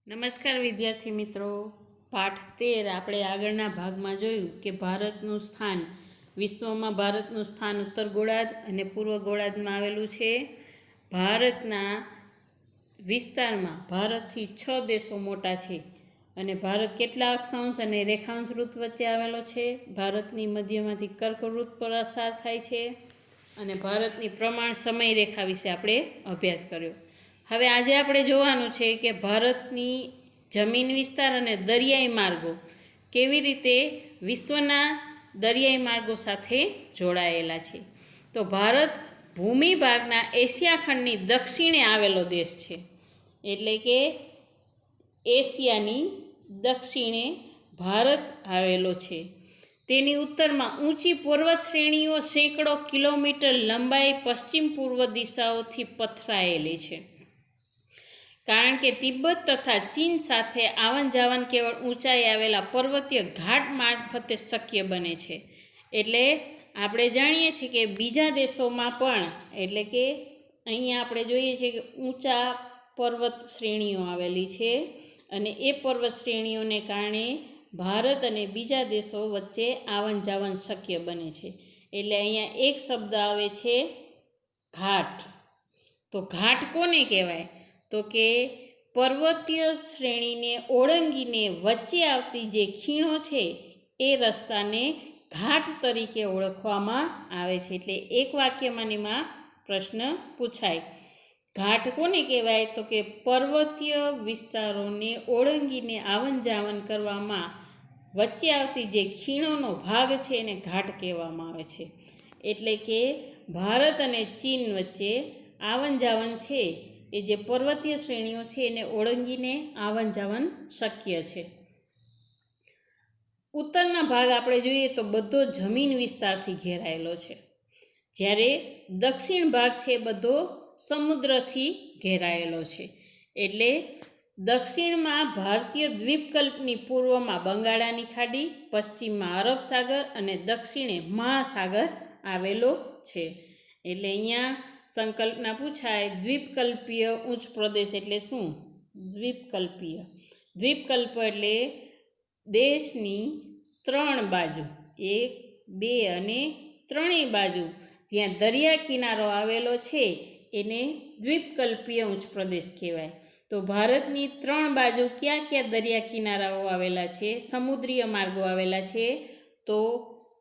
નમસ્કાર વિદ્યાર્થી મિત્રો, પાઠ 13 આપણે આગળના ભાગમાં જોયું કે ભારતનું સ્થાન વિશ્વમાં ભારતનું સ્થાન ઉત્તર ગોળાર્ધ અને પૂર્વ ગોળાર્ધમાં આવેલું છે. ભારતના વિસ્તારમાં ભારતથી 6 દેશો મોટા છે અને ભારત કેટલા અક્ષાંશ અને રેખાંશ વૃત્ત વચ્ચે આવેલો છે. ભારતની મધ્યમાંથી કર્કવૃત્ત પસાર થાય છે અને ભારતની પ્રમાણ સમય રેખા વિશે આપણે અભ્યાસ કર્યો. હવે આજે આપણે જોવાનું છે કે ભારતની જમીન વિસ્તાર અને દરિયાઈ માર્ગો કેવી રીતે વિશ્વના દરિયાઈ માર્ગો સાથે જોડાયેલા છે. તો ભારત ભૂમિભાગના એશિયા ખંડની દક્ષિણે આવેલો દેશ છે, એટલે કે એશિયાની દક્ષિણે ભારત આવેલો છે. તેની ઉત્તરમાં ઊંચી પર્વત શ્રેણીઓ સેંકડો કિલોમીટર લંબાઈ પશ્ચિમ પૂર્વ દિશાઓથી પથરાયેલી છે. કારણ કે તિબ્બત તથા ચીન સાથે આવન જાવન કેવળ ઊંચાઈ આવેલા પર્વતીય ઘાટ મારફતે શક્ય બને છે. એટલે આપણે જાણીએ છીએ કે બીજા દેશોમાં પણ, એટલે કે અહીંયા આપણે જોઈએ છીએ કે ઊંચા પર્વત શ્રેણીઓ આવેલી છે અને એ પર્વત શ્રેણીઓને કારણે ભારત અને બીજા દેશો વચ્ચે આવન જાવન શક્ય બને છે. એટલે અહીંયા એક શબ્દ આવે છે ઘાટ. તો ઘાટ કોને કહેવાય? તો કે પર્વતીય શ્રેણીને ઓળંગીને વચ્ચે આવતી જે ખીણો છે એ રસ્તાને ઘાટ તરીકે ઓળખવામાં આવે છે. એટલે એક વાક્યમાં એમાં પ્રશ્ન પૂછાય, ઘાટ કોને કહેવાય? તો કે પર્વતીય વિસ્તારોને ઓળંગીને આવન જાવન કરવામાં વચ્ચે આવતી જે ખીણોનો ભાગ છે એને ઘાટ કહેવામાં આવે છે. એટલે કે ભારત અને ચીન વચ્ચે આવન જાવન છે એ જે પર્વતીય શ્રેણીઓ છે એને ઓળંગીને આવન જાવન શક્ય છે. ઉત્તરના ભાગ આપણે જોઈએ તો બધો જમીન વિસ્તારથી ઘેરાયેલો છે, જ્યારે દક્ષિણ ભાગ છે બધો સમુદ્રથી ઘેરાયેલો છે. એટલે દક્ષિણમાં ભારતીય દ્વીપકલ્પની પૂર્વમાં બંગાળાની ખાડી, પશ્ચિમમાં અરબ સાગર અને દક્ષિણે મહાસાગર આવેલો છે. એટલે અહીંયા સંકલ્પના પૂછાય, દ્વીપકલ્પીય ઉચ્ચ પ્રદેશ એટલે શું? દ્વીપકલ્પીય, દ્વીપકલ્પ એટલે દેશની 3 બાજુ, 1, 2 અને 3 બાજુ જ્યાં દરિયા કિનારો આવેલો છે એને દ્વીપકલ્પીય ઉચ્ચ પ્રદેશ કહેવાય. તો ભારતની 3 બાજુ ક્યાં ક્યાં દરિયા કિનારાઓ આવેલા છે, સમુદ્રીય માર્ગો આવેલા છે? તો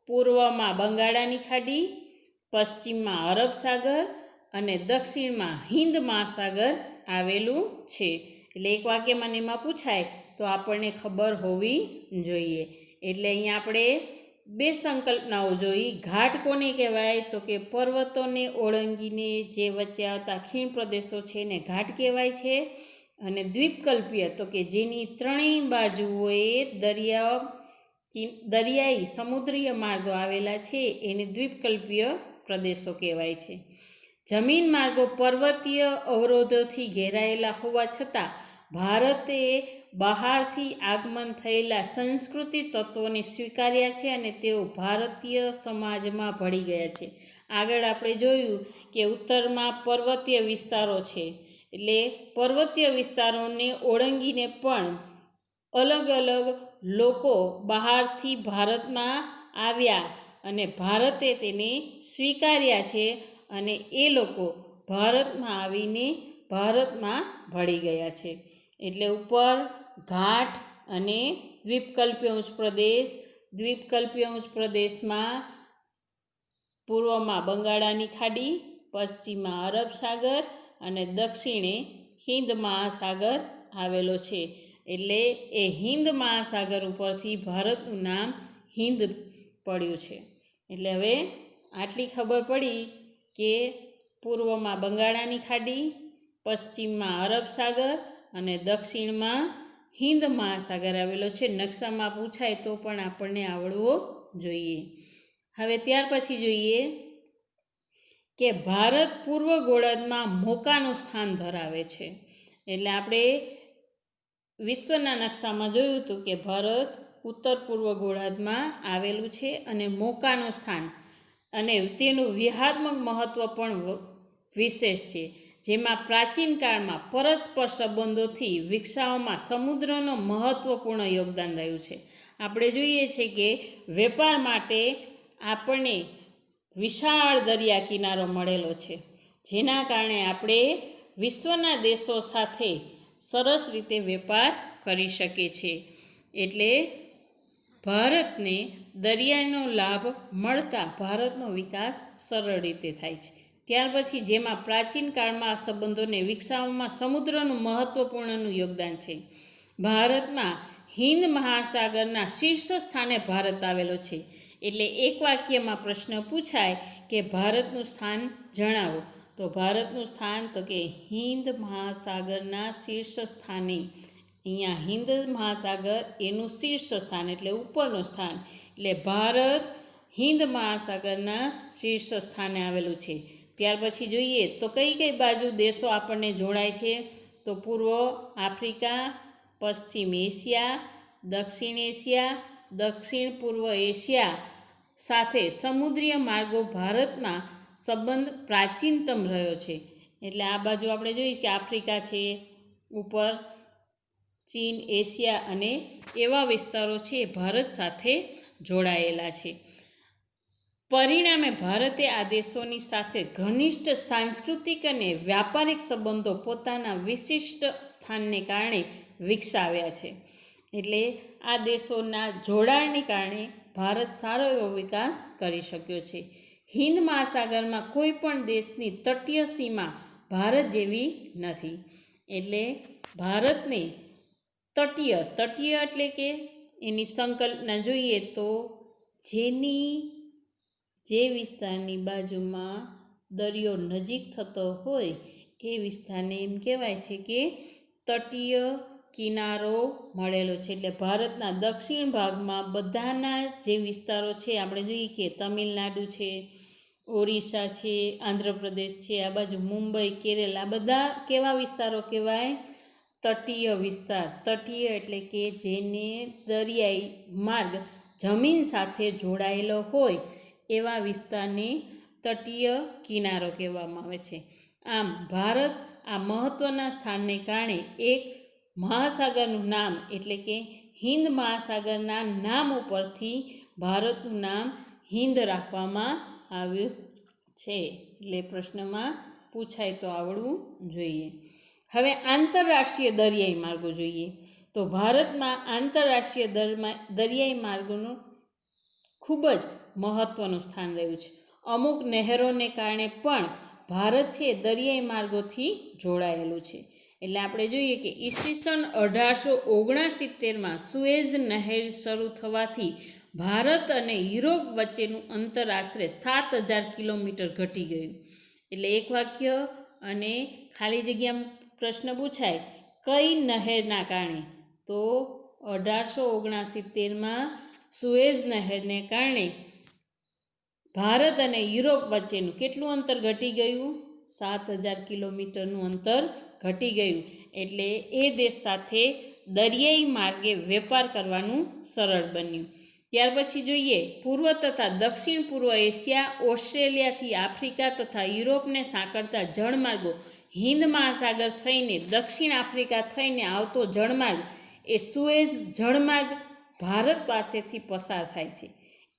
પૂર્વમાં બંગાળાની ખાડી, પશ્ચિમમાં અરબ સાગર અને દક્ષિણમાં હિન્દ મહાસાગર આવેલું છે. એટલે એક વાક્યમાં એમાં પૂછાય તો આપણને ખબર હોવી જોઈએ. એટલે અહીંયા આપણે 2 સંકલ્પનાઓ જોઈ. ઘાટ કોને કહેવાય? તો કે પર્વતોને ઓળંગીને જે વચ્ચે આવતા ખીણ પ્રદેશો છે એને ઘાટ કહેવાય છે. અને દ્વીપકલ્પીય તો કે જેની 3 બાજુએ દરિયાઈ સમુદ્રીય માર્ગો આવેલા છે એને દ્વીપકલ્પીય પ્રદેશો કહેવાય છે. જમીન માર્ગો પર્વતીય અવરોધોથી ઘેરાયેલા હોવા છતાં ભારતે બહારથી આગમન થયેલા સંસ્કૃતિ તત્વોને સ્વીકાર્યા છે અને તેઓ ભારતીય સમાજમાં ભળી ગયા છે. આગળ આપણે જોયું કે ઉત્તરમાં પર્વતીય વિસ્તારો છે, એટલે પર્વતીય વિસ્તારોને ઓળંગીને પણ અલગ અલગ લોકો બહારથી ભારતમાં આવ્યા અને ભારતે તેને સ્વીકાર્યા છે અને એ લોકો ભારતમાં આવીને ભારતમાં ભળી ગયા છે. એટલે ઉપર ઘાટ અને દ્વીપકલ્પીય ઉચ્ચ પ્રદેશ. દ્વીપકલ્પીય ઉચ્ચ પ્રદેશમાં પૂર્વમાં બંગાળાની ખાડી, પશ્ચિમમાં અરબ સાગર અને દક્ષિણે હિન્દ મહાસાગર આવેલો છે. એટલે એ હિન્દ મહાસાગર ઉપરથી ભારતનું નામ હિન્દ પડ્યું છે. એટલે હવે આટલી ખબર પડી કે પૂર્વમાં બંગાળાની ખાડી, પશ્ચિમમાં અરબ સાગર અને દક્ષિણમાં હિન્દ મહાસાગર આવેલો છે. નકશામાં પૂછાય તો પણ આપણને આવડવો જોઈએ. હવે ત્યાર પછી જોઈએ કે ભારત પૂર્વ ગોળાર્ધમાં મોકાનું સ્થાન ધરાવે છે. એટલે આપણે વિશ્વના નકશામાં જોયું હતું કે ભારત ઉત્તર પૂર્વ ગોળાર્ધમાં આવેલું છે અને મોકાનું સ્થાન અને તેનું વ્યૂહાત્મક મહત્ત્વ પણ વિશેષ છે. જેમાં પ્રાચીન કાળમાં પરસ્પર સંબંધોથી વિકસાવવામાં સમુદ્રનો મહત્ત્વપૂર્ણ યોગદાન રહ્યું છે. આપણે જોઈએ છીએ કે વેપાર માટે આપણને વિશાળ દરિયા કિનારો મળેલો છે, જેના કારણે આપણે વિશ્વના દેશો સાથે સરસ રીતે વેપાર કરી શકીએ છીએ. એટલે ભારતને દરિયાનો લાભ મળતા ભારતનો વિકાસ સરળ રીતે થાય છે. ત્યાર પછી જેમાં પ્રાચીન કાળમાં આ સંબંધોને વિકસાવવામાં સમુદ્રનું મહત્ત્વપૂર્ણનું યોગદાન છે. ભારતમાં હિન્દ મહાસાગરના શીર્ષ સ્થાને ભારત આવેલો છે. એટલે એક વાક્યમાં પ્રશ્ન પૂછાય કે ભારતનું સ્થાન જણાવો, તો ભારતનું સ્થાન તો કે હિન્દ મહાસાગરના શીર્ષ સ્થાને. અહીંયા હિન્દ મહાસાગર એનું શીર્ષ સ્થાન એટલે ઉપરનું સ્થાન, એટલે ભારત હિન્દ મહાસાગરના શીર્ષ સ્થાને આવેલું છે. ત્યાર પછી જોઈએ તો કઈ કઈ બાજુ દેશો આપણને જોડાય છે, તો પૂર્વ આફ્રિકા, પશ્ચિમ એશિયા, દક્ષિણ એશિયા, દક્ષિણ પૂર્વ એશિયા સાથે સમુદ્રીય માર્ગો ભારતમાં સંબંધ પ્રાચીનતમ રહ્યો છે. એટલે આ બાજુ આપણે જોઈએ કે આફ્રિકા છે ઉપર, ચીન, એશિયા અને એવા વિસ્તારો છે ભારત સાથે જોડાયેલા છે. પરિણામે ભારતે આ દેશોની સાથે ઘનિષ્ઠ સાંસ્કૃતિક અને વ્યાપારિક સંબંધો પોતાના વિશિષ્ટ સ્થાનને કારણે વિકસાવ્યા છે. એટલે આ દેશોના જોડાણને કારણે ભારત સારો એવો વિકાસ કરી શક્યો છે. હિન્દ મહાસાગરમાં કોઈ પણ દેશની તટીય સીમા ભારત જેવી નથી. એટલે ભારતને તટીય એટલે કે એની સંકલ્પના જોઈએ તો જે વિસ્તારની બાજુમાં દરિયો નજીક થતો હોય એ વિસ્તારને એમ કહેવાય છે કે તટીય કિનારો મળેલો છે. એટલે ભારતના દક્ષિણ ભાગમાં બધાના જે વિસ્તારો છે આપણે જોઈએ કે તમિલનાડુ છે, ઓરિસ્સા છે, આંધ્રપ્રદેશ છે, આ બાજુ મુંબઈ, કેરળ, આ બધા કેવા વિસ્તારો કહેવાય? તટીય વિસ્તાર. તટીય એટલે કે જેને દરિયાઈ માર્ગ જમીન સાથે જોડાયેલો હોય એવા વિસ્તારને તટીય કિનારો કહેવામાં આવે છે. આમ ભારત આ મહત્ત્વના સ્થાનને કારણે એક મહાસાગરનું નામ એટલે કે હિન્દ મહાસાગરના નામ ઉપરથી ભારતનું નામ હિન્દ રાખવામાં આવ્યું છે. એટલે પ્રશ્નમાં પૂછાય તો આવડવું જોઈએ. હવે આંતરરાષ્ટ્રીય દરિયાઈ માર્ગો જોઈએ તો ભારતમાં આંતરરાષ્ટ્રીય દરિયાઈ માર્ગોનું ખૂબ જ મહત્ત્વનું સ્થાન રહ્યું છે. અમુક નહેરોને કારણે પણ ભારત છે દરિયાઈ માર્ગોથી જોડાયેલું છે. એટલે આપણે જોઈએ કે ઈસવીસન 1869માં સુએઝ નહેર શરૂ થવાથી ભારત અને યુરોપ વચ્ચેનું અંતર આશરે 7000 કિલોમીટર ઘટી ગયું. એટલે એક વાક્ય અને ખાલી જગ્યામાં પ્રશ્ન પૂછાય કઈ નહેરના કારણે, તો 1869માં સુએઝ નહેરને કારણે ભારત અને યુરોપ વચ્ચેનું કેટલું અંતર ઘટી ગયું? 7000 કિલોમીટરનું અંતર ઘટી ગયું. એટલે એ દેશ સાથે દરિયાઈ માર્ગે વેપાર કરવાનું સરળ બન્યું. ત્યાર પછી જોઈએ પૂર્વ તથા દક્ષિણ પૂર્વ એશિયા, ઓસ્ટ્રેલિયાથી આફ્રિકા તથા યુરોપને સાંકળતા જળમાર્ગો હિન્દ મહાસાગર થઈને દક્ષિણ આફ્રિકા થઈને આવતો જળમાર્ગ એ સુએઝ જળમાર્ગ ભારત પાસેથી પસાર થાય છે.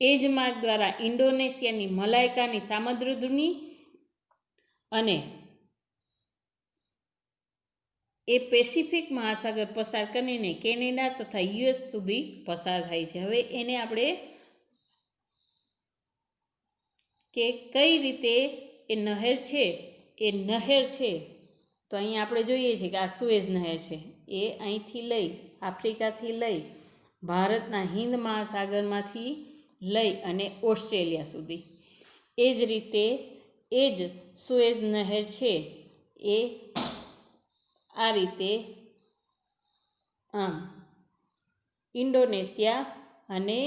એ જ માર્ગ દ્વારા ઇન્ડોનેશિયાની મલાયકાની સામુદ્રધુની અને એ પેસિફિક મહાસાગર પસાર કરીને કેનેડા તથા યુએસ સુધી પસાર થાય છે. હવે એને આપણે કે કઈ રીતે એ નહેર છે તો અહીં આપણે જોઈએ છીએ કે આ સુએઝ નહેર છે એ અહીંથી લઈ આફ્રિકાથી લઈ ભારતના હિન્દ મહાસાગરમાંથી લઈ અને ઓસ્ટ્રેલિયા સુધી. એ જ રીતે એ જ સુએઝ નહેર છે એ આ રીતે આમ ઇન્ડોનેશિયા અને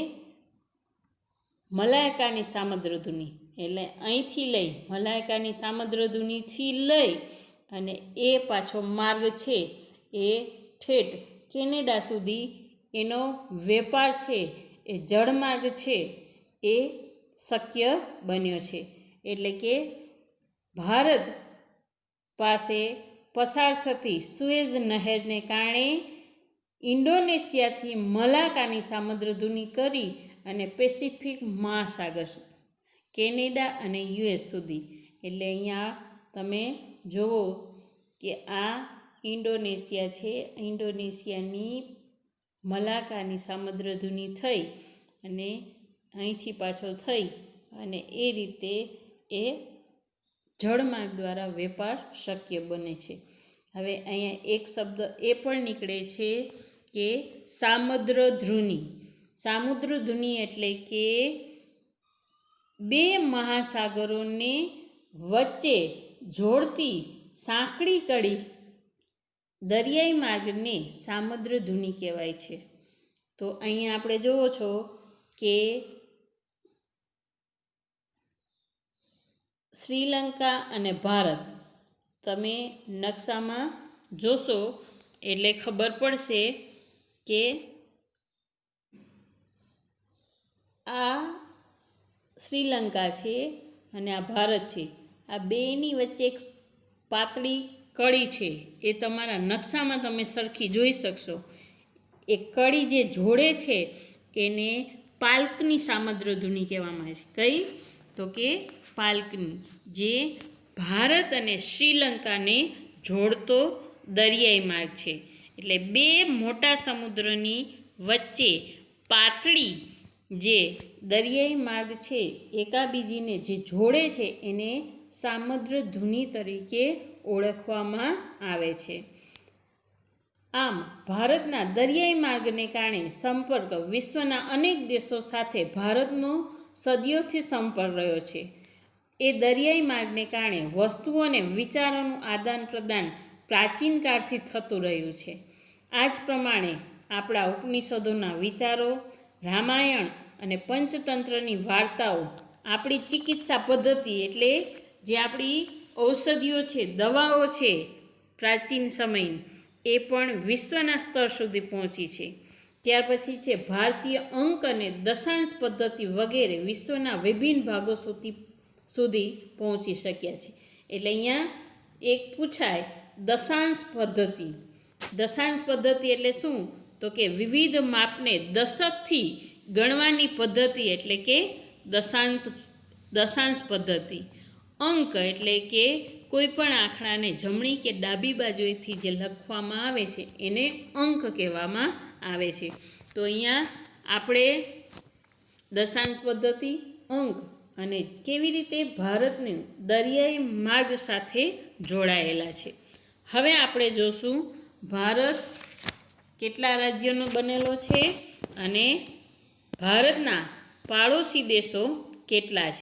મલાયકાની સામુદ્રધુની એટલે અહીંથી લઈ મલાયકાની સામુદ્રધુનીથી લઈ અને એ પાછો માર્ગ છે એ ઠેઠ કેનેડા સુધી એનો વેપાર છે એ જળમાર્ગ છે એ શક્ય બન્યો છે. એટલે કે ભારત પાસે પસાર થતી સુએઝ નહેરને કારણે ઇન્ડોનેશિયાથી મલાકાની સામુદ્રધુની કરી અને પેસિફિક મહાસાગર, કેનેડા અને યુએસ સુધી. એટલે અહીંયા તમે જુઓ કે આ ઇન્ડોનેશિયા છે. ઇન્ડોનેશિયાની મલાકાની સામુદ્રધુની થઈ અને અહીંથી પાછો થઈ અને એ રીતે એ જળમાર્ગ દ્વારા વેપાર શક્ય બને છે. હવે અહીંયા એક શબ્દ એ પણ નીકળે છે કે સામુદ્રધુની. સામુદ્રધુની એટલે કે બે મહાસાગરોને વચ્ચે જોડતી સાંકડી કડી દરિયાઈ માર્ગને સામુદ્રધુની કહેવાય છે. તો અહીંયા આપણે જુઓ છો કે શ્રીલંકા અને ભારત, તમે નકશામાં જોશો એટલે ખબર પડશે કે આ શ્રીલંકા છે અને આ ભારત છે. આ બેની વચ્ચે એક પાતળી કડી છે. એ તમારા નકશામાં તમે સરખી જોઈ શકશો. એ કડી જે જોડે છે એને પાલ્કની સામુદ્રધુની કહેવામાં આવે છે. કઈ? તો કે પાલ્કની, જે ભારત અને શ્રીલંકાને જોડતો દરિયાઈ માર્ગ છે. એટલે બે મોટા સમુદ્રની વચ્ચે પાતળી જે દરિયાઈ માર્ગ છે એકાબીજીને જે જોડે છે એને સામુદ્રધુની તરીકે ઓળખવામાં આવે છે. આમ ભારતના દરિયાઈ માર્ગને કારણે સંપર્ક વિશ્વના અનેક દેશો સાથે ભારતનો સદીઓથી સંપર્ક રહ્યો છે. એ દરિયાઈ માર્ગને કારણે વસ્તુઓ અને વિચારોનું આદાન પ્રદાન પ્રાચીન કાળથી થતું રહ્યું છે. આ જ પ્રમાણે આપણા ઉપનિષદોના વિચારો, રામાયણ અને પંચતંત્રની વાર્તાઓ, આપણી ચિકિત્સા પદ્ધતિ એટલે જે આપણી ઔષધિઓ છે, દવાઓ છે પ્રાચીન સમયની, એ પણ વિશ્વના સ્તર સુધી પહોંચી છે. ત્યાર પછી છે ભારતીય અંક અને દશાંશ પદ્ધતિ વગેરે વિશ્વના વિભિન્ન ભાગો સુધી પહોંચી શક્યા છે. એટલે અહીંયા એક પૂછાય દશાંશ પદ્ધતિ. દશાંશ પદ્ધતિ એટલે શું? તો કે વિવિધ માપને દશકથી ગણવાની પદ્ધતિ એટલે કે દશાંશ પદ્ધતિ. અંક એટલે કે કોઈ પણ આંકડાને જમણી કે ડાબી બાજુએથી જે લખવામાં આવે છે એને અંક કહેવામાં આવે છે. તો અહીંયા આપણે દશાંશ પદ્ધતિ, અંક અને કેવી રીતે ભારતને દરિયાઈ માર્ગ સાથે જોડાયેલા છે. હવે આપણે જોશું ભારત કેટલા રાજ્યોનો બનેલો છે અને ભારતના પાડોશી દેશો કેટલા છે.